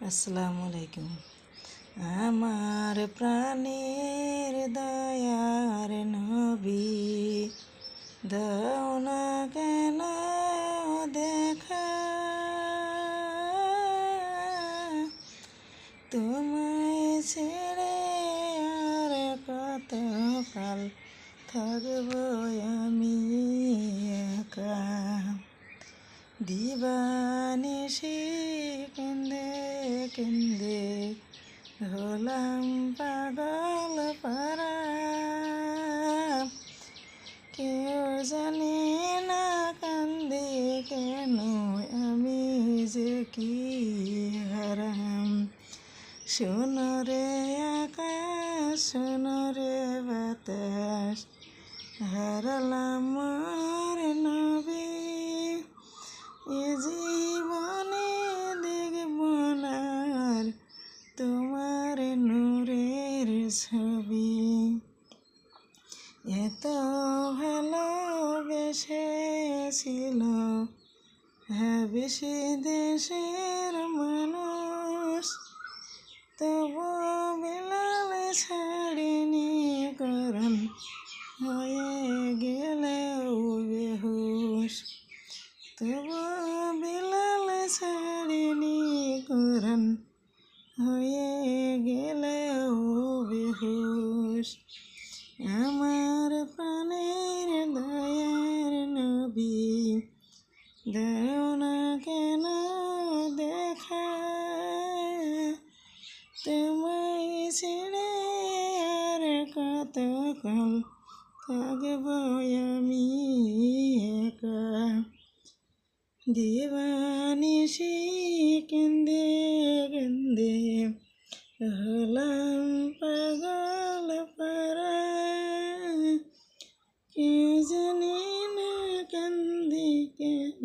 আসসালামু আলাইকুম। আমার প্রাণের দয়ার নবী, দাও না কেন দেখা, তোমায় ছেড়ে আর কত কাল থাকবো আমি একা। দিবানিশি কেন্দে কেন্দে হলাম পাগল পারা, কেউ জানে না কান্দে কেন, আমি যে কি হারাম। শোনো রে আকাশ, শোনো রে বাতাস, হারালাম মোর নবী। এ জীবনে দেখব না আর তোমার নূরের ছবি। এত ভালোবেসেছিল বেশি দেশের মানুষ, তবু বিলাল ছাড়িনি করুণ হয়ে গেলেও বেহুশ। তবু বিলাল ছাড়িনি করুণ হয়ে গেলেও বেহুশ। আমার প্রাণের দয়ার নবী, দাও না কেন দেখা, তোমায় ছেড়ে আর কত কাল থাকবো আমি একা। দিবানিশি কেন্দে কেন্দে হলাম পাগল পারা, কেউ জানে না কান্দি কেন,